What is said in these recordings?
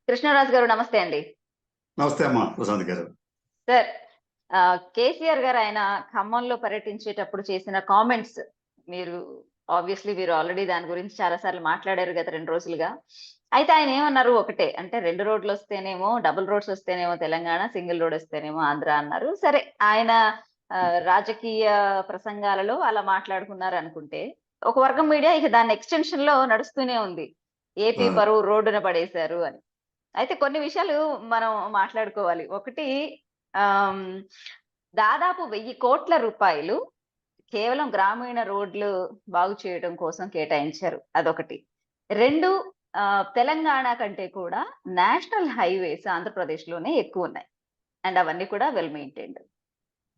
కృష్ణరాజు గారు నమస్తే అండి. నమస్తే అమ్మా ప్రశాంత్ గారు. సార్ కేసీఆర్ గారు ఆయన ఖమ్మంలో పర్యటించేటప్పుడు చేసిన కామెంట్స్ మీరు మీరు ఆల్రెడీ దాని గురించి చాలా సార్లు మాట్లాడారు గత 2 రోజులుగా. అయితే ఆయన ఏమన్నారు ఒకటే అంటే 2 రోడ్లొస్తేనేమో డబుల్ రోడ్స్ వస్తేనేమో తెలంగాణ, సింగిల్ రోడ్ వస్తేనేమో ఆంధ్ర అన్నారు. సరే ఆయన రాజకీయ ప్రసంగాలలో అలా మాట్లాడుకున్నారనుకుంటే, ఒక వర్గం మీడియా ఇక దాని ఎక్స్‌టెన్షన్‌లో నడుస్తూనే ఉంది. ఏపీ ఆ! పరువు రోడ్డున పడేశారు అని. అయితే కొన్ని విషయాలు మనం మాట్లాడుకోవాలి. ఒకటి ఆహ్, దాదాపు రూ. 1,000,00,00,000 కేవలం గ్రామీణ రోడ్లు బాగు చేయడం కోసం కేటాయించారు. అదొకటి. 2 తెలంగాణ కంటే కూడా నేషనల్ హైవేస్ ఆంధ్రప్రదేశ్‌లోనే ఎక్కువున్నాయి. అండ్ అవన్నీ కూడా వెల్ మెయింటైన్డ్.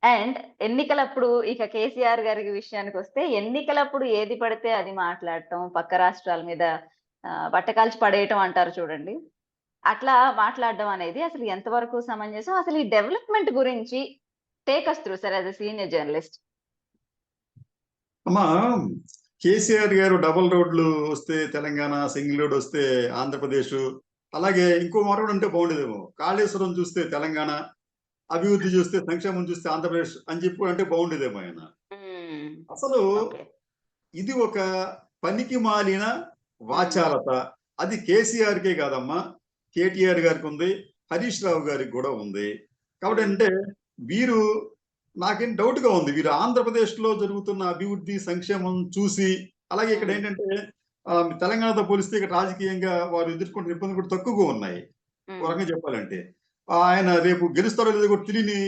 అండ్ ఎన్నికలప్పుడు ఇక కేసీఆర్ గారి విషయానికొస్తే ఎన్నికలప్పుడు ఏది పడితే అది మాట్లాడటం, పక్క రాష్ట్రాల మీద బట్టకాల్చి పడేయటం అంటారు చూడండి. అట్లా మాట్లాడడం అనేది అసలు ఎంతవరకు సమంజసం? అసలు ఈ డెవలప్‌మెంట్ గురించి take us through sir as a senior journalist. అమ్మా, కేసీఆర్ గారు డబుల్ రోడ్లు వస్తే తెలంగాణ, సింగిల్ రోడ్ వస్తే ఆంధ్రప్రదేశ్, అలాగే ఇంకో మాట ఉంటే బాగుండేదేమో. కాళేశ్వరం చూస్తే తెలంగాణ, అభివృద్ధి చూస్తే సంక్షేమం చూస్తే ఆంధ్రప్రదేశ్ అని చెప్పి అంటే బాగుండేదేమో ఆయన. హ్మ్. అసలు ఓకే. ఇది ఒక పనికి మాలిన హ్మ్. వాచాలత. అది కేసీఆర్‌కే కాదమ్మా, కేటీఆర్ గారికి ఉంది, హరీష్ రావు గారికి కూడా ఉంది. కాబట్టి హ్మ్. అంటే వీరు నాకేం డౌట్‌గా ఉంది. వీరు ఆంధ్రప్రదేశ్‌లో జరుగుతున్న అభివృద్ధి, సంక్షేమం చూసి, అలాగే ఇక్కడ హ్మ్. ఏంటంటే తెలంగాణతో పోలిస్తే ఇక్కడ రాజకీయంగా వారు ఎదుర్కొంటున్న ఇబ్బందులు కూడా తక్కువగా ఉన్నాయి. ఒక హ్మ్. రకంగా చెప్పాలంటే. ఆయన రేపు గెలుస్తారో లేదో కూడా తెలియని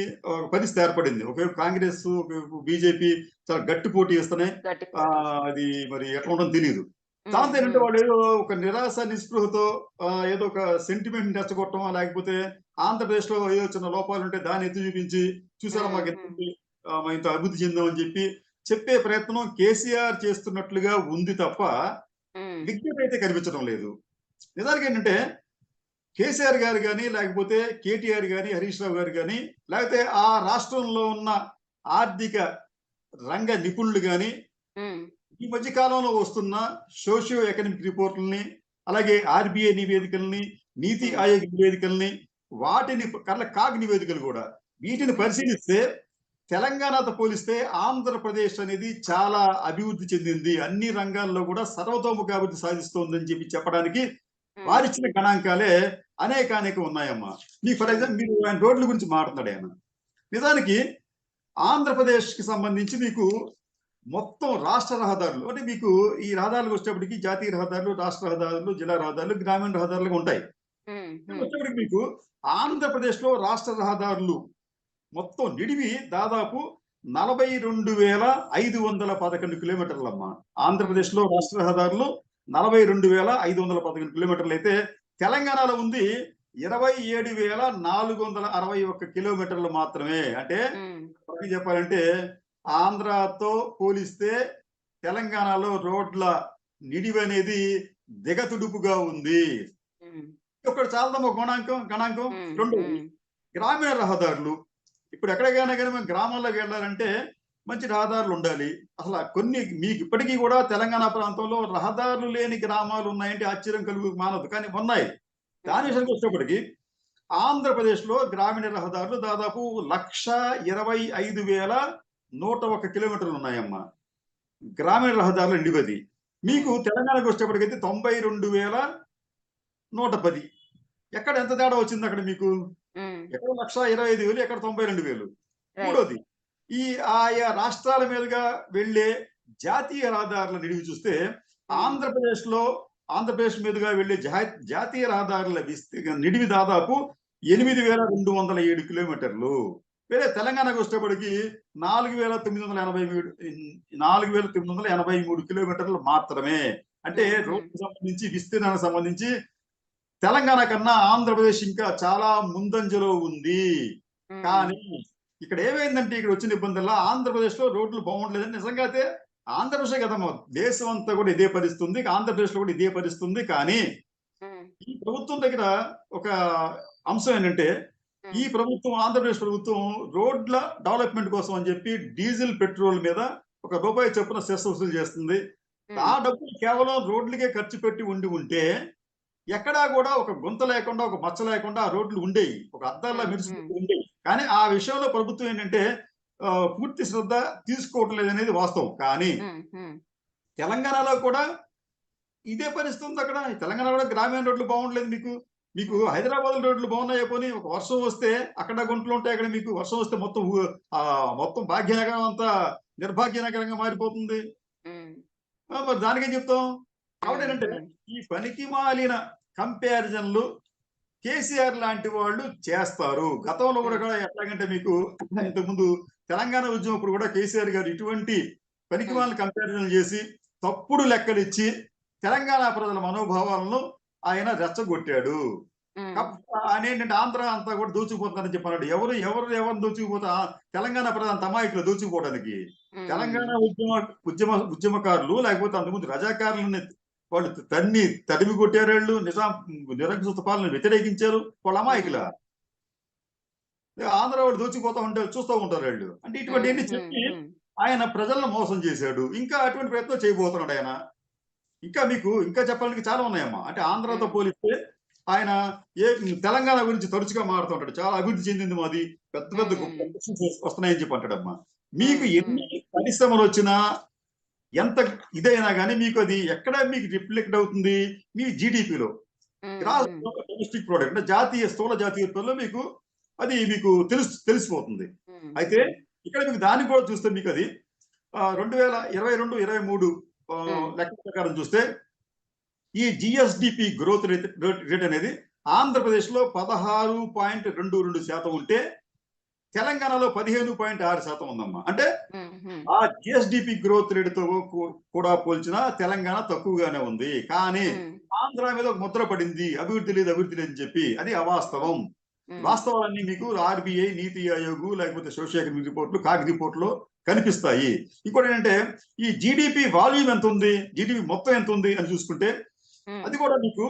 పరిస్థితి ఏర్పడింది. ఒకవైపు కాంగ్రెస్, ఒకవైపు బీజేపీ చాలా గట్టి పోటీ ఇస్తున్నాయి. గట్టి పోటీ. అది మరి ఎట్లా ఉంటుందో తెలీదు. హ్మ్. దాంతో ఏంటంటే హ్మ్. వాళ్ళేదో ఒక నిరాశ, నిస్పృహతో ఏదో ఒక సెంటిమెంట్‌ని రెచ్చగొట్టడమో, లేకపోతే ఆంధ్రప్రదేశ్‌లో ఏదో చిన్న లోపాలుంటే దాన్ని ఎత్తి చూపించి, చూసారా హ్మ్. హ్మ్. మాకింతుంది, మేము ఇంత అభివృద్ధి చెందామని చెప్పే ప్రయత్నం కేసీఆర్ చేస్తున్నట్లుగా ఉంది తప్ప, హ్మ్. విజ్ఞత అయితే కనిపించడం లేదు. నిజానికేంటంటే కేసీఆర్ గారు గాని, లేకపోతే కేటీఆర్ గాని, హరీష్ రావు గారు గాని, లేకపోతే ఆ రాష్ట్రంలో ఉన్న ఆర్థిక రంగ నిపుణులు గాని, హ్మ్. ఈ మధ్య కాలంలో వస్తున్న సోషియో ఎకనామిక్ రిపోర్టుల్ని, అలాగే ఆర్‌బీఐ నివేదికల్ని, నీతి హ్మ్. ఆయోగ్ నివేదికల్ని, వాటిని కాగ్ నివేదికలు గూడా. వీటిని హ్మ్. పరిశీలిస్తే తెలంగాణతో పోలిస్తే ఆంధ్రప్రదేశ్ అనేది చాలా అభివృద్ధి చెందింది. అన్ని రంగాల్లో గూడా సర్వతోముఖ అభివృద్ధి సాధిస్తోందని చెప్పడానికి హ్మ్. వారిచ్చిన గణాంకాలే అనేకానేకం ఉన్నాయమ్మా. మీకు ఫర్ హ్మ్. ఎగ్జాంపుల్ మీరు ఆయన రోడ్ల గురించి మాట్లాడుతున్నాడాయన. నిజానికి ఆంధ్రప్రదేశ్‌కి సంబంధించి మీకు మొత్తం రాష్ట్ర రహదారులు అంటే మీకు ఈ రహదారులకు వచ్చేటప్పటికి జాతీయ రహదారులు, రాష్ట్ర రహదారులు, జిల్లా రహదారులు, గ్రామీణ రహదారులుగా ఉంటాయి. హ్మ్. హ్మ్. వచ్చేటప్పటికి మీకు ఆంధ్రప్రదేశ్‌లో రాష్ట్ర రహదారులు మొత్తం నిడివి దాదాపు 42,511 కిలోమీటర్లమ్మా. హ్మ్. ఆంధ్రప్రదేశ్‌లో రాష్ట్ర రహదారులు 42,511 కిలోమీటర్లయితే తెలంగాణలో ఉంది 27,461 కిలోమీటర్లు మాత్రమే. అంటే హ్మ్. చెప్పాలంటే ఆంధ్రాతో పోలిస్తే తెలంగాణలో రోడ్ల నిడివనేది దిగతుడుపుగా ఉంది. హ్మ్. ఒకటి చాలదమ్మా గణాంకం. హ్మ్. రెండోది హ్మ్. గ్రామీణ రహదారులు. ఇప్పుడు ఎక్కడికైనా గాని మనం గ్రామాల్లోకి వెళ్ళాలంటే మంచి రహదారులు ఉండాలి. మీకు ఇప్పటికి కూడా తెలంగాణ ప్రాంతంలో రహదారులు లేని గ్రామాలు ఉన్నాయంటే ఆశ్చర్యం మానదు. కానీ ఉన్నాయి. దాని హ్మ్. విషయానికి వచ్చేటప్పటికి ఆంధ్రప్రదేశ్‌లో గ్రామీణ రహదారులు దాదాపు 1,25,101 కిలోమీటర్లున్నాయమ్మా. గ్రామీణ రహదారుల నిడివది. మీకు హ్మ్. తెలంగాణకొచ్చేటప్పటికైతే 92,110. ఎక్కడ ఎంత తేడా వచ్చిందక్కడ మీకు? హ్మ్. ఎక్కడో 1,25,000 ఎక్కడ 92,000. రైట్. మూడోది, ఈ ఆయా రాష్ట్రాల మీదుగా వెళ్ళే జాతీయ రహదారుల నిడివి చూస్తే హ్మ్. ఆంధ్రప్రదేశ్‌లో ఆంధ్రప్రదేశ్ మీదుగా వెళ్ళే జాతీయ రహదారుల నిడివి దాదాపు 8,207 కిలోమీటర్లు. వేరే తెలంగాణకొచ్చేటప్పటికి 4,983 కిలోమీటర్లు మాత్రమే. అంటే హ్మ్. హ్మ్. రోడ్డుకి సంబంధించి, విస్తీర్ణానికి సంబంధించి తెలంగాణ కన్నా ఆంధ్రప్రదేశ్ ఇంకా చాలా ముందంజలో ఉంది. హ్మ్. కానీ ఇక్కడ ఏమైందంటే ఇక్కడ వచ్చిన ఇబ్బందల్లా ఆంధ్రప్రదేశ్‌లో రోడ్లు బాగుండలేదని నిజంగా అయితే ఆంధ్రప్రదేశే కదమ్మా! దేశం అంతా కూడా ఇదే పరిస్థితి ఉంది. ఆంధ్రప్రదేశ్‌లో కూడా ఇదే పరిస్థితి ఉంది. కానీ హ్మ్. ఈ ప్రభుత్వం దగ్గర ఒక అంశం ఏంటంటే, ఈ హ్మ్. ప్రభుత్వం ఆంధ్రప్రదేశ్ ప్రభుత్వం రోడ్ల డెవలప్‌మెంట్ కోసం అని చెప్పి డీజిల్, పెట్రోల్ మీద ఒక రూపాయి చొప్పున సెస్ వసూలు చేస్తుంది. ఆ హ్మ్. డబ్బులు కేవలం రోడ్లకే ఖర్చు పెట్టి ఉంటే ఎక్కడా కూడా ఒక గుంత లేకుండా, ఒక మచ్చ లేకుండా ఆ రోడ్లు ఉండేవి. ఒక అద్దాల్లా మెరిసినట్టు ఉండేవి. కానీ ఆ విషయంలో ప్రభుత్వం ఏంటంటే పూర్తి శ్రద్ధ తీసుకోవటం లేదనేది వాస్తవం. కానీ తెలంగాణలో కూడా ఇదే పరిస్థితి ఉంది అక్కడ. తెలంగాణలో కూడా గ్రామీణ రోడ్లు బాగుండలేదు మీకు. మీకు హైదరాబాద్ రోడ్లు బాగున్నాయో పోనీ, ఒక వర్షం వస్తే అక్కడ గుంటలు ఉంటాయి. అక్కడ మీకు వర్షం వస్తే మొత్తం మొత్తం భాగ్యనగరం అంతా నిర్భాగ్యనగరంగా మారిపోతుంది. మరి దానికేం చెప్తాం? కాబట్టి ఏంటంటే ఈ పనికి మాలిన కంపారిజన్‌లు కేసీఆర్ లాంటి వాళ్ళు చేస్తారు. గతంలో కూడా ఎట్లాగంటే మీకు ఇంతకుముందు తెలంగాణ ఉద్యమప్పుడు కూడా కేసీఆర్ గారు ఇటువంటి పనికిమాలిన కంపారిజన్‌లు చేసి, తప్పుడు లెక్కలిచ్చి తెలంగాణ ప్రజల మనోభావాలను ఆయన రెచ్చగొట్టాడు. ఆయన ఏంటంటే ఆంధ్ర అంతా కూడా దోచుకుపోతున్నారని చెప్పన్నాడు. ఎవరిని దోచుకుపోతా తెలంగాణ ప్రజలు అంత అమాయకులు దోచుకుపోవడానికి. తెలంగాణ ఉద్యమకారులు లేకపోతే అంతకుముందు రజాకారులని వాళ్ళు తరిమి కొట్టారు. నిరంకుశ పాలన వ్యతిరేకించారు. వాళ్ళ అమాయకుల ఆంధ్ర వాళ్ళు దోచుకుపోతా ఉంటే చూస్తూ ఉంటారు వాళ్ళు. అంటే ఇటువంటివన్నీ చెప్పి ఆయన ప్రజలను మోసం చేశాడు. ఇంకా అటువంటి ప్రయత్నం చేయబోతున్నాడు ఆయన. ఇంకా చెప్పడానికి చాలా ఉన్నాయమ్మా. అంటే ఆంధ్రతో పోలిస్తే ఆయన తెలంగాణ గురించి తరచుగా మాట్లాడుతుంటాడు. చాలా అభివృద్ధి చెందింది మాది, పెద్ద పెద్ద వస్తున్నాయని చెప్పి అంటాడమ్మా. మీకు ఎన్ని పరిశ్రమలు వచ్చినా, ఎంత ఇదైనా కానీ మీకు అది ఎక్కడ మీకు రిఫ్లెక్ట్ అవుతుంది? మీ జీడిపిలో, గ్రాస్ డొమెస్టిక్ ప్రోడక్ట్, అంటే స్థూల జాతీయ ఉత్పత్తిలో మీకు అది తెలిసిపోతుంది. అయితే ఇక్కడ మీకు దాన్ని కూడా చూస్తే మీకు అది 2022-23 లెక్క ప్రకారం చూస్తే ఈ జిఎస్డిపి గ్రోత్ రేట్ అనేది ఆంధ్రప్రదేశ్ లో 16.22% ఉంటే తెలంగాణలో 15.6% ఉందమ్మా. అంటే ఆ జిఎస్డిపి గ్రోత్ రేట్ తో కూడా పోల్చినా తెలంగాణ తక్కువగానే ఉంది. కానీ ఆంధ్ర మీద ఒక ముద్ర పడింది, అభివృద్ధి లేదు అని చెప్పి. అది అవాస్తవం. వాస్తవాలన్నీ మీకు ఆర్బిఐ, నీతి ఆయోగ్, లేకపోతే సోషియో ఎకనామిక్ రిపోర్ట్లు, కాగ్ రిపోర్ట్లో కనిపిస్తాయి. ఇంకోటి ఏంటంటే ఈ జీడిపి వాల్యూమ్ ఎంత ఉంది, జీడిపి మొత్తం ఎంత ఉంది అని చూసుకుంటే అది కూడా మీకు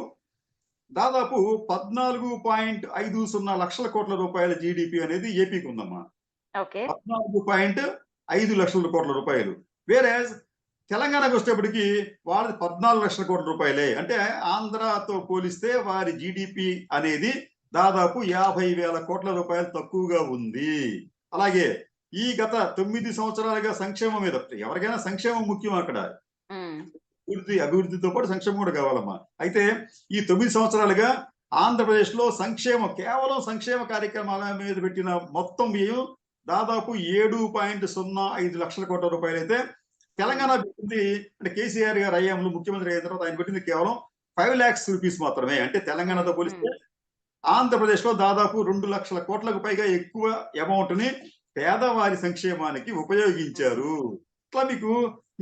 దాదాపు 14.50 లక్షల కోట్ల రూపాయల జీడిపి అనేది ఏపీకి ఉందమ్మా. 14.5 లక్షల కోట్ల రూపాయలు. వేరే తెలంగాణకు వచ్చేప్పటికి వాళ్ళది 14 లక్షల కోట్ల రూపాయలే. అంటే ఆంధ్రతో పోలిస్తే వారి జీడిపి అనేది దాదాపు 50,000 కోట్ల రూపాయలు తక్కువగా ఉంది. అలాగే ఈ గత 9 సంవత్సరాలుగా సంక్షేమం మీద, ఎవరికైనా సంక్షేమం ముఖ్యం అక్కడ. అభివృద్ధితో పాటు సంక్షేమం కూడా కావాలమ్మా. అయితే ఈ 9 సంవత్సరాలుగా ఆంధ్రప్రదేశ్ లో కేవలం సంక్షేమ కార్యక్రమాల మీద పెట్టిన మొత్తం వ్యయం దాదాపు 7.05 లక్షల కోట్ల రూపాయలు అయితే తెలంగాణ పెట్టింది, అంటే కేసీఆర్ గారు హయాంలో ముఖ్యమంత్రి అయిన తర్వాత ఆయన పెట్టింది కేవలం 5 lakhs రూపీస్ మాత్రమే. అంటే తెలంగాణతో పోలిస్తే ఆంధ్రప్రదేశ్ లో దాదాపు 2 లక్షల కోట్లకు పైగా ఎక్కువ అమౌంట్ ని పేదవారి సంక్షేమానికి ఉపయోగించారు. ఇట్లా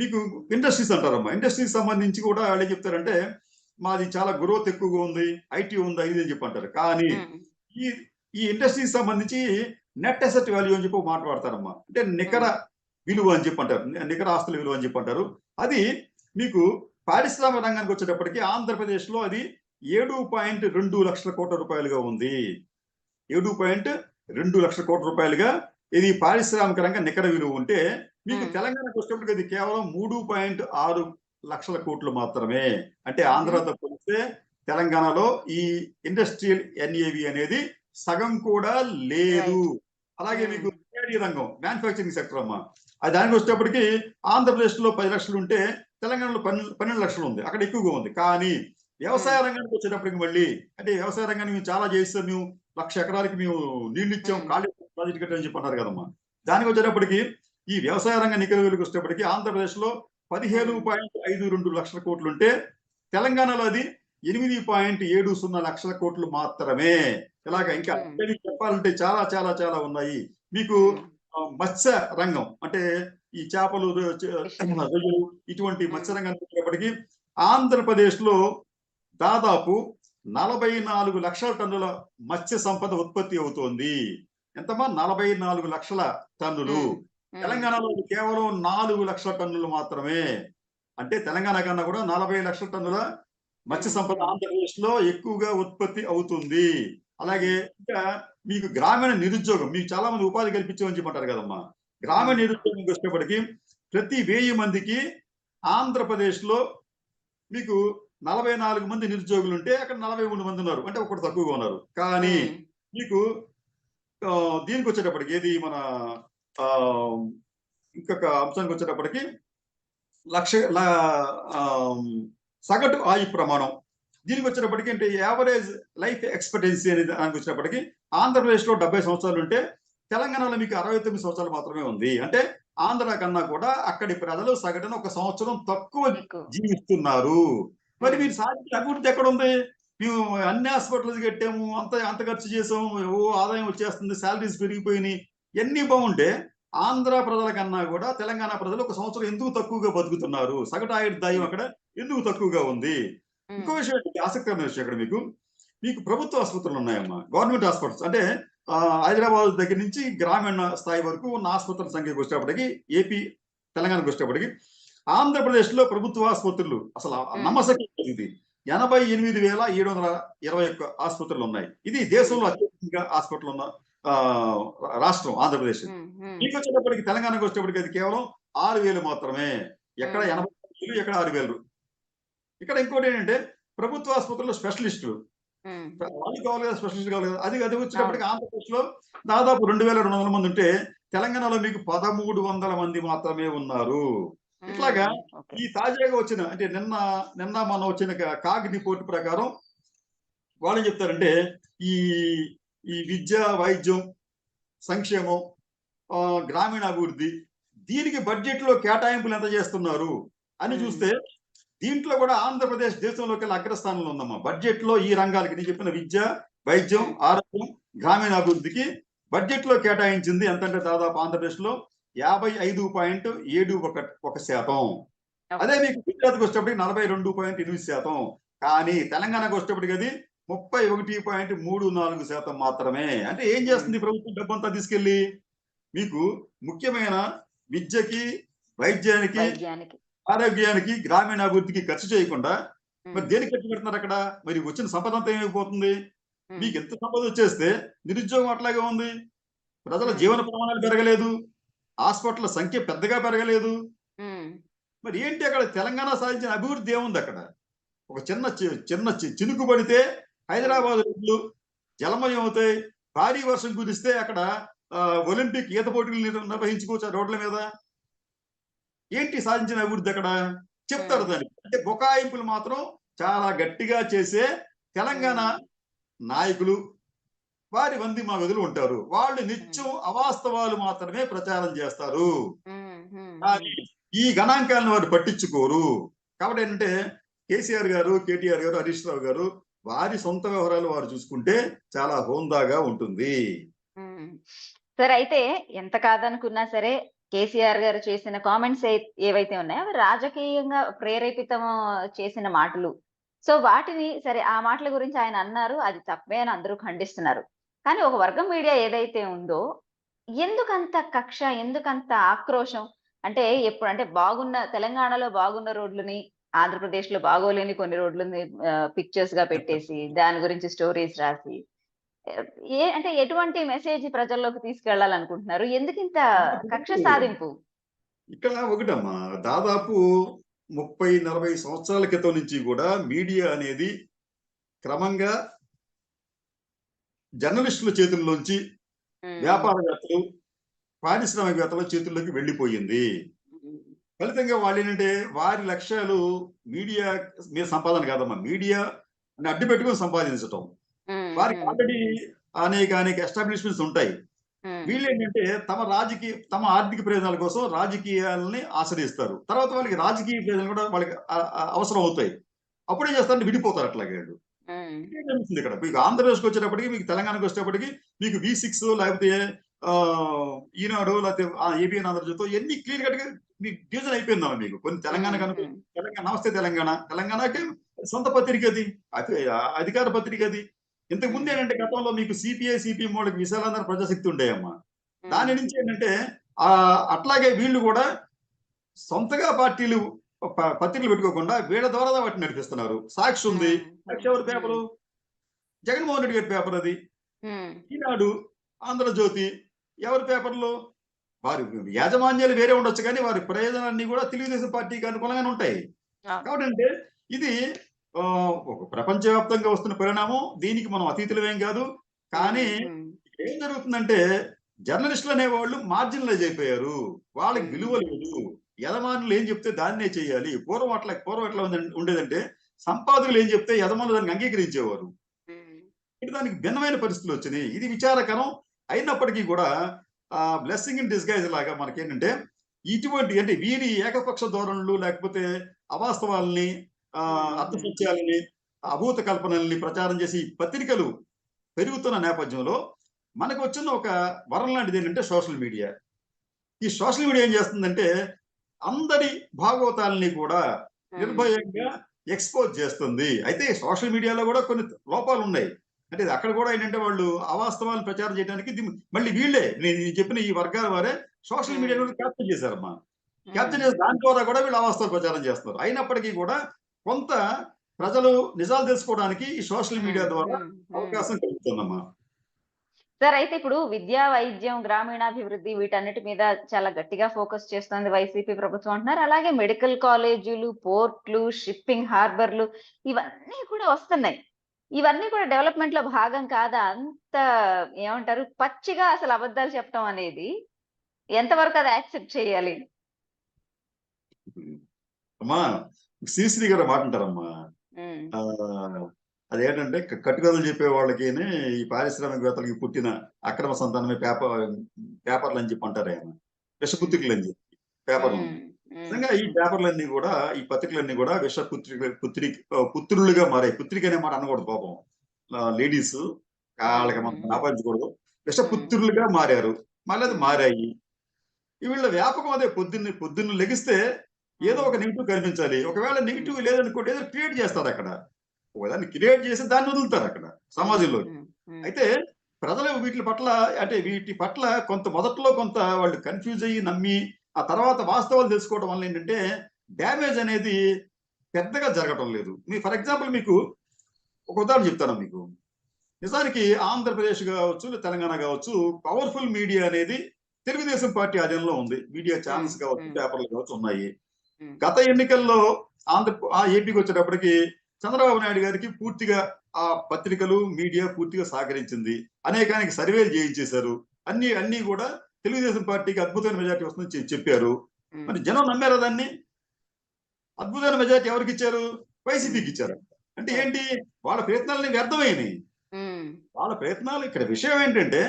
మీకు ఇండస్ట్రీస్ అంటారమ్మా. ఇండస్ట్రీస్ సంబంధించి కూడా వాళ్ళు ఏం చెప్తారంటే మాది చాలా గ్రోత్ ఎక్కువగా ఉంది, ఐటీ ఉంది, ఇది అని చెప్పి అంటారు. కానీ ఈ ఇండస్ట్రీస్ సంబంధించి నెట్ అసెట్ వాల్యూ అని చెప్పి మాట్లాడతారమ్మా. అంటే నికర విలువ అని చెప్పి అంటారు, నికర ఆస్తుల విలువ అని చెప్పి అంటారు. అది మీకు పారిశ్రామిక రంగానికి వచ్చేటప్పటికి ఆంధ్రప్రదేశ్ లో అది 7.2 లక్షల కోట్ల రూపాయలుగా ఉంది. 7.2 లక్షల కోట్ల రూపాయలుగా ఇది పారిశ్రామిక రంగ నికర విలువ ఉంటే, మీకు తెలంగాణకు వచ్చేటప్పటికి అది కేవలం 3.6 లక్షల కోట్లు మాత్రమే. అంటే ఆంధ్రతో పోలిస్తే తెలంగాణలో ఈ ఇండస్ట్రియల్ ఎన్ఏవి అనేది సగం కూడా లేదు. అలాగే మీకు రంగం, మ్యానుఫ్యాక్చరింగ్ సెక్టర్ అమ్మా, అది దానికి వచ్చేటప్పటికి ఆంధ్రప్రదేశ్ లో 10 లక్షలు ఉంటే తెలంగాణలో 12 లక్షలు ఉంది, అక్కడ ఎక్కువగా ఉంది. కానీ వ్యవసాయ రంగానికి వచ్చేటప్పటికి మళ్ళీ, అంటే వ్యవసాయ రంగాన్ని మేము చాలా చేస్తాం, మేము 1,00,000 ఎకరాలకి మేము నీళ్లు ఇచ్చాం, ఖాళీ ప్రాజెక్ట్ కట్టామని చెప్పి అన్నారు కదమ్మా. దానికి వచ్చేటప్పటికి ఈ వ్యవసాయ రంగ నికర విలువకి వచ్చేటప్పటికి ఆంధ్రప్రదేశ్ లో 15.52 లక్షల కోట్లు ఉంటే తెలంగాణలో అది 8.70 లక్షల కోట్లు మాత్రమే. ఇలాగ ఇంకా చెప్పాలంటే చాలా చాలా చాలా ఉన్నాయి. మీకు మత్స్య రంగం, అంటే ఈ చేపలు, రొయ్యలు, ఇటువంటి మత్స్య రంగానికి వచ్చేటప్పటికి ఆంధ్రప్రదేశ్ లో దాదాపు 44 లక్షల టన్నుల మత్స్య సంపద ఉత్పత్తి అవుతోంది. ఎంతమా? 44 లక్షల టన్నులు. తెలంగాణలో కేవలం 4 లక్షల టన్నులు మాత్రమే. అంటే తెలంగాణ కన్నా కూడా 40 లక్షల టన్నుల మత్స్య సంపద ఆంధ్రప్రదేశ్ లో ఎక్కువగా ఉత్పత్తి అవుతుంది. అలాగే ఇంకా మీకు గ్రామీణ నిరుద్యోగం, మీకు చాలా మంది ఉపాధి కల్పించామని చెప్పంటారు కదమ్మా. గ్రామీణ నిరుద్యోగం వచ్చేటప్పటికి ప్రతి 1000 మందికి ఆంధ్రప్రదేశ్ లో మీకు 44 మంది నిరుద్యోగులు ఉంటే అక్కడ 43 మంది ఉన్నారు. అంటే ఒకటి తక్కువగా ఉన్నారు. కానీ ఉమ్, మీకు దీనికి వచ్చేటప్పటికి ఏది మన ఆహ్, ఇంకొక అంశానికి వచ్చేటప్పటికి లక్ష ల ఆహ్, సగటు ఆయు ప్రమాణం. దీనికి వచ్చేటప్పటికి అంటే యావరేజ్ లైఫ్ ఎక్స్‌పెక్టెన్సీ అనేది దానికి వచ్చేటప్పటికి ఆంధ్రప్రదేశ్‌లో 70 సంవత్సరాలు ఉంటే, తెలంగాణలో మీకు 69 సంవత్సరాలు మాత్రమే ఉంది. అంటే ఆంధ్ర కన్నా కూడా అక్కడి ప్రజలు సగటున ఒక సంవత్సరం తక్కువ ఎక్కువ. జీవిస్తున్నారు. మరి ఉమ్, మీరు సాధించిన అభివృద్ధి ఎక్కడుంది? మేము అన్ని హాస్పిటల్స్ కట్టాము. అంత ఖర్చు చేసాము. ఆదాయం వచ్చేస్తుంది. సాలరీస్ పెరిగిపోయినాయి. ఇయన్నీ బాగుంటే ఆంధ్ర ప్రజల కన్నా కూడా తెలంగాణ ప్రజలు ఒక సంవత్సరం ఎందుకు తక్కువగా బతుకుతున్నారు? సగటు ఆయుర్దాయం అక్కడ ఎందుకు తక్కువగా ఉంది? ఇంకో ఉమ్, విషయం ఏంటి ఆసక్తికరమైన విషయం ఇక్కడ మీకు ప్రభుత్వ ఆసుపత్రులు ఉన్నాయమ్మా. గవర్నమెంట్ హాస్పిటల్స్ అంటే హైదరాబాద్ దగ్గర నుంచి గ్రామీణ స్థాయి వరకు ఉన్న ఆసుపత్రుల సంఖ్యకు వచ్చేటప్పటికి ఏపీ, తెలంగాణకు వచ్చేటప్పటికి ఆంధ్రప్రదేశ్‌లో ప్రభుత్వ ఆసుపత్రులు అసలు ఉమ్, నమ్మశక్యం కాదు ఇది. 88,721 ఆసుపత్రులు ఉన్నాయి. ఇది దేశంలో ఉమ్, అత్యధికంగా హాస్పిటల్ ఉన్న ఆహ్, రాష్ట్రం ఆంధ్రప్రదేశ్. ఉమ్, ఉమ్, మీకొచ్చేటప్పటికి తెలంగాణకు వచ్చేటప్పటికి అది కేవలం 6,000 మాత్రమే. ఎక్కడ ఉమ్, 80,000 ఎక్కడ 6,000. ఇక్కడ ఇంకోటేంటంటే ప్రభుత్వ ఆసుపత్రుల్లో స్పెషలిస్టులు. ఉమ్, వాళ్ళు కావాలి కదా! స్పెషలిస్ట్ కావాలి కదా! అది అవును. వచ్చేటప్పటికి ఆంధ్రప్రదేశ్‌లో దాదాపు 2,200 మంది ఉంటే, తెలంగాణలో మీకు 1,300 మంది మాత్రమే ఉన్నారు. ఇట్లాగా ఉమ్, ఓకే. ఈ తాజాగా వచ్చిన అంటే మొన్న వచ్చిన కాగ్ రిపోర్ట్ ప్రకారం వాళ్ళేం చెప్తారంటే, ఈ ఈ విద్య, వైద్యం, సంక్షేమం, గ్రామీణాభివృద్ధి దీనికి బడ్జెట్‌లో కేటాయింపులు ఎంత చేస్తున్నారు అని ఉమ్, చూస్తే దీంట్లో కూడా ఆంధ్రప్రదేశ్ దేశంలోకెల్లా అగ్రస్థానంలో ఉందమ్మా. బడ్జెట్‌లో ఈ రంగాలకి నేను చెప్పిన విద్య, వైద్యం, ఉమ్, ఆరోగ్యం, గ్రామీణాభివృద్ధికి బడ్జెట్‌లో కేటాయించింది ఎంతంటే దాదాపు ఆంధ్రప్రదేశ్‌లో 55.71%. అదే ఓకే. మీకు గుజరాత్‌కి వచ్చేటప్పటికి 42.8%. కానీ తెలంగాణకు వచ్చేటప్పటికి అది 31.34% మాత్రమే. అంటే ఏం ఉమ్, చేస్తుంది ప్రభుత్వం డబ్బంతా తీసుకెళ్ళి? మీకు ముఖ్యమైన విద్యకి, వైద్యానికి, వైద్యానికి. ఆరోగ్యానికి, గ్రామీణాభివృద్ధికి ఖర్చు చేయకుండా మరి ఉమ్, దేనికి ఖర్చు పెడుతున్నారక్కడ? మరి వచ్చిన సంపదంతా ఏమైపోతుంది? ఉమ్, మీకింత సంపదొచ్చేస్తే నిరుద్యోగం అట్లాగే ఉంది. ప్రజల ఉమ్, జీవన ప్రమాణాలు పెరగలేదు. హాస్పిటల్ల సంఖ్య పెద్దగా పెరగలేదు. ఉమ్, మరి ఏంటి అక్కడ తెలంగాణ సాధించిన అభివృద్ధి ఏముందక్కడ? ఒక చిన్న చినుకు పడితే ఉమ్, హైదరాబాద్ రోడ్లు జలమయం అవుతాయి. భారీ వర్షం కురిస్తే అక్కడ ఒలింపిక్ ఈత పోటీలు నిర్వహించుకోవచ్చు ఆ రోడ్ల మీద. ఏంటి సాధించిన అభివృద్ధి అక్కడ? చెప్తారు ఉమ్, దానికి. అంటే బుకాయింపులు మాత్రం చాలా గట్టిగా చేసే తెలంగాణ ఉమ్, నాయకులు, వారి వందిమాగదులు ఉంటారు. వాళ్ళు ఉమ్, నిత్యం అవాస్తవాలు మాత్రమే ప్రచారం చేస్తారు. ఉమ్, ఉమ్, కానీ ఉమ్, ఈ గణాంకాలను వారు పట్టించుకోరు. కాబట్టి ఏంటంటే కేసీఆర్ గారు, కేటీఆర్ గారు, హరీష్ రావు గారు వారి సొంత వ్యవహారాలు వారు చూసుకుంటే చాలా హోందాగా ఉంటుంది. ఉమ్. సరే, అయితే ఎంత కాదనుకున్నా సరే కేసీఆర్ గారు చేసిన కామెంట్స్ ఏవైతే ఉన్నాయో అవి రాజకీయంగా ప్రేరేపితం చేసిన మాటలు. సో వాటిని సరే, ఆ మాటల గురించి ఆయన అన్నారు. అది తప్పే అని అందరూ ఖండిస్తున్నారు. కానీ ఒక వర్గం మీడియా ఏదైతే ఉందో, ఎందుకంత కక్ష? ఎందుకంత ఆక్రోశం? అంటే ఎప్పుడంటే తెలంగాణలో బాగున్న రోడ్లని, ఆంధ్రప్రదేశ్‌లో బాగోలేని కొన్ని రోడ్లని పిక్చర్స్‌గా పెట్టేసి, దాని గురించి స్టోరీస్ రాసి అంటే ఎటువంటి మెసేజ్ ప్రజల్లోకి తీసుకెళ్ళాలనుకుంటున్నారు? ఎందుకింత కక్ష సాధింపు? ఇక్కడ ఒకటమ్మా దాదాపు 30, 40 సంవత్సరాల క్రితం నుంచి కూడా మీడియా అనేది క్రమంగా జర్నలిస్టుల చేతుల్లోంచి హ్మ్. వ్యాపారవేత్తలు, పారిశ్రామికవేత్తల చేతుల్లోకి వెళ్ళిపోయింది. హ్మ్. ఫలితంగా వాళ్ళేంటంటే వారి లక్ష్యాలు మీడియా మీద సంపాదన కాదమ్మా. మీడియాని అడ్డు పెట్టుకొని సంపాదించటం. హ్మ్. వారికి హ్మ్. ఆల్రెడీ అనేక ఎస్టాబ్లిష్‌మెంట్స్ ఉంటాయి. హ్మ్. వీళ్ళేంటంటే తమ ఆర్థిక ప్రయోజనాల కోసం రాజకీయాలని ఆశ్రయిస్తారు. తర్వాత వాళ్ళకి రాజకీయ ప్రయోజనాలు కూడా వాళ్ళకి అవసరం అవుతాయి. అప్పుడేం చేస్తారంటే విడిపోతారు అట్లాగే ఆళ్ళు. హ్మ్. ఇదే జరుగుతుంది ఇక్కడ. మీకు ఆంధ్రప్రదేశ్‌కొచ్చేటప్పటికి, మీకు తెలంగాణకొచ్చేటప్పటికి మీకు వి6 లేకపోతే ఈనాడు లేకపోతే ఏబీఎన్ ఆంధ్రజ్యోతి ఇయన్నీ క్లియర్ కట్‌గా మీకు డివిజన్ అయిపోయిందమ్మా మీకు. కొన్ని హ్మ్. తెలంగాణకనుకో హ్మ్. నమస్తే తెలంగాణ. తెలంగాణకి సొంత పత్రికది. అధికార పత్రికది. ఇంతకు హ్మ్. ముందేంటంటే గతంలో మీకు సిపిఐ, సిపిఎం వాళ్ళకి విశాలాంధ్ర ప్రజాశక్తి ఉండేయమ్మా. హ్మ్. దాని నుంచి ఏంటంటే అట్లాగే వీళ్ళు గూడా సొంతగా పార్టీలు పత్రికలు పెట్టుకోకుండా వీళ్ళ ద్వారా వాటిని నడిపిస్తున్నారు. సాక్షి ఉంది. హ్మ్. సాక్షి ఎవరి హ్మ్. పేపరు? జగన్మోహన్ రెడ్డి గారి పేపర్ అది. హ్మ్. ఈనాడు, ఆంధ్రజ్యోతి ఎవరి పేపర్‌లు? వారి యాజమాన్యాలు వేరే ఉండొచ్చు కానీ వారి ప్రయోజనాలన్నీ కూడా తెలుగుదేశం పార్టీకి అనుకూలంగానే ఉంటాయి. అవును. కాబట్టంటే ఇది ఒక ప్రపంచవ్యాప్తంగా వస్తున్న పరిణామం. దీనికి మనం అతీతులమేం కాదు. కానీ ఏం జరుగుతుందంటే జర్నలిస్టులు అనేవాళ్ళు మార్జినలైజ్ అయిపోయారు. వాళ్ళకి విలువ లేదు. యజమానులు ఏం చెప్తే దాన్నే చేయాలి. పూర్వం ఎట్లా ఉండేదంటే సంపాదకులు ఏం చెప్తే యజమానులు దానికి అంగీకరించేవారు. ఇప్పుడు దానికి భిన్నమైన పరిస్థితులు వచ్చినాయి. ఇది విచారకరం. అయినప్పటికీ కూడా బ్లెస్సింగ్ ఇన్ డిస్గైజ్ లాగా మనకేంటంటే ఇటువంటి అంటే వీరి ఏకపక్ష ధోరణులు లేకపోతే అవాస్తవాల్ని అర్థసత్యాలని అభూత కల్పనల్ని ప్రచారం చేసి పత్రికలు పెరుగుతున్న నేపథ్యంలో మనకు వచ్చిన ఒక వరం లాంటిది ఏంటంటే సోషల్ మీడియా. ఈ సోషల్ మీడియా ఏం చేస్తుందంటే అందరి భాగవతాలని కూడా నిర్భయంగా ఎక్స్పోజ్ చేస్తుంది. అయితే సోషల్ మీడియాలో కూడా కొన్ని లోపాలు ఉన్నాయి. అంటే అక్కడ కూడా ఏంటంటే వాళ్ళు అవాస్తవాలను ప్రచారం చేయడానికి మళ్ళీ వీళ్ళే నేను చెప్పిన ఈ వర్గాల వారే సోషల్ మీడియాలో క్యాప్చర్ చేశారమ్మా. క్యాప్చర్ చేసి దాని ద్వారా కూడా వీళ్ళు అవాస్తవాలు ప్రచారం చేస్తున్నారు. అయినప్పటికీ కూడా కొంత ప్రజలు నిజాలు తెలుసుకోవడానికి ఈ సోషల్ మీడియా ద్వారా అవకాశం కలుగుతుందమ్మా. సార్, అయితే ఇప్పుడు విద్యా, వైద్యం, గ్రామీణాభివృద్ధి వీటన్నిటి మీద చాలా గట్టిగా ఫోకస్ చేస్తుంది వైసీపీ ప్రభుత్వం అంటున్నారు. అలాగే మెడికల్ కాలేజీలు, పోర్ట్లు, షిప్పింగ్ హార్బర్లు ఇవన్నీ కూడా వస్తున్నాయి. ఇవన్నీ కూడా డెవలప్మెంట్ లో భాగం కాదా? అంత ఏమంటారు పచ్చిగా అసలు అబద్ధాలు చెప్పడం అనేది ఎంతవరకు అది యాక్సెప్ట్ చేయాలి? అమ్మా శ్రీశ్రీ గారు మాట అంటారమ్మా. అదేంటంటే కట్టుకథలు చెప్పే వాళ్ళకి ఈ పారిశ్రామికవేత్తలకి పుట్టిన అక్రమ సంతానమే పేపర్లు అని చెప్పి అంటారు ఆయన. విషపుత్రికలు అని చెప్పి పేపర్లు. నిజంగా ఈ పేపర్లన్నీ కూడా ఈ పత్రికలన్నీ కూడా పుత్రులుగా మారాయి. పుత్రిక అనే మాట అనకూడదు పాపం. లేడీస్ వాళ్ళకి మనం ఆపాదించకూడదు. విషపుత్రులుగా మారారు. మళ్ళీ అది మారాయి. వీళ్ళ వ్యాపకం అదే. పొద్దున్న లెగిస్తే ఏదో ఒక నెగిటివ్ కనిపించాలి. ఒకవేళ నెగిటివ్ లేదనుకోండి ఏదో క్రియేట్ చేస్తారు అక్కడ. ఒకదాన్ని క్రియేట్ చేసి దాన్ని వదులుతారు అక్కడ సమాజంలో. అయితే ప్రజలు వీటి పట్ల మొదట్లో కొంత వాళ్ళు కన్ఫ్యూజ్ అయ్యి నమ్మి ఆ తర్వాత వాస్తవాలు తెలుసుకోవడం వల్ల ఏంటంటే డ్యామేజ్ అనేది పెద్దగా జరగటం లేదు. ఫర్ ఎగ్జాంపుల్ మీకు ఒక ఉదాహరణ చెప్తాను మీకు. నిజానికి ఆంధ్రప్రదేశ్ కావచ్చు, తెలంగాణ కావచ్చు, పవర్ఫుల్ మీడియా అనేది తెలుగుదేశం పార్టీ ఆధీనంలో ఉంది. మీడియా ఛానల్స్ కావచ్చు, పేపర్లు కావచ్చు ఉన్నాయి. గత ఎన్నికల్లో ఏపీకి వచ్చేటప్పటికి చంద్రబాబు నాయుడు గారికి పూర్తిగా ఆ పత్రికలు మీడియా పూర్తిగా సహకరించింది. అనేకానికి సర్వేలు చేయించేశారు. అన్ని కూడా తెలుగుదేశం పార్టీకి అద్భుతమైన మెజార్టీ వస్తుందని చెప్పారు. మరి జనం నమ్మారా దాన్ని? అద్భుతమైన మెజార్టీ ఎవరికి ఇచ్చారు? వైసీపీకి ఇచ్చారు. అంటే ఏంటి? వాళ్ళ ప్రయత్నాలని వ్యర్థమైనవి. వాళ్ళ ప్రయత్నాలు ఇక్కడ విషయం ఏంటంటే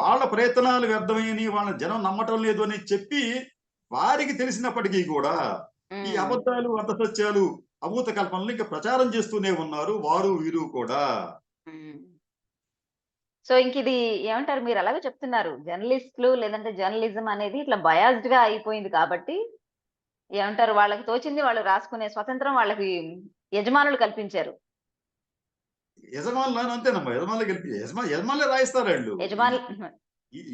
వాళ్ళ ప్రయత్నాలు వ్యర్థమైనవి, వాళ్ళ జనం నమ్మటం లేదు అని చెప్పి వారికి తెలిసినప్పటికీ కూడా ఈ అబద్ధాలు, అర్థసత్యాలు, అభూత కల్పనలు ఇంకా ప్రచారం చేస్తూనే ఉన్నారు వారు వీరు కూడా. సో ఇంక ఇది ఏమంటారు, మీరు అలాగే చెప్తున్నారు, జర్నలిస్టులు లేదంటే జర్నలిజం అనేది ఇట్లా బయాస్డ్ గా అయిపోయింది కాబట్టి ఏమంటారు, వాళ్ళకి తోచింది వాళ్ళు రాసుకునే స్వతంత్రం వాళ్ళకి యజమానులు కల్పించారు. యజమానులు అంతేనమ్మా. యజమానులే రాయిస్తారు వాళ్ళు.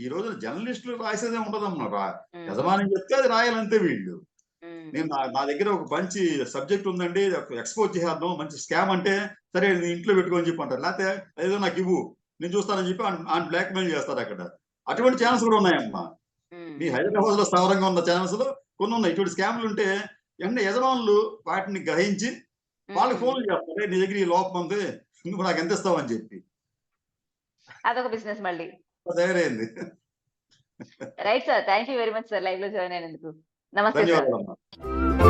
ఈ రోజు జర్నలిస్టులు రాసేదే ఉండదమ్మా. యజమాని చెప్తే అది రాయాలంతే వీళ్ళు. నేను నా దగ్గర ఒక మంచి సబ్జెక్ట్ ఉందండి, ఎక్స్పోజ్ చేద్దాం, మంచి స్కామ్ అంటే సరే ఇంట్లో పెట్టుకొని చెప్పి అంటారు. లేకపోతే ఏదో నాకు ఇవ్వు నేను చూస్తానని చెప్పి ఆయన బ్లాక్ మెయిల్ చేస్తారు అక్కడ. అటువంటి ఛానల్స్ కూడా ఉన్నాయమ్మా. మీ హైదరాబాద్ లో స్థావరంగా ఉన్న ఛానల్స్ లో కొన్ని ఉన్నాయి. ఇటువంటి స్కామ్లు ఉంటే వెంటనే యజమానులు వాటిని గ్రహించి వాళ్ళకి ఫోన్లు చేస్తారు, నీ దగ్గర ఈ లోపం ఉంది, నువ్వు నాకు ఎంత ఇస్తావని చెప్పి. అదొక బిజినెస్ మళ్ళీ తయారైంది. Right sir, thank you very much sir live లో జాయిన్ అయినందుకు. నమస్తే సార్. ధన్యవాదాలు.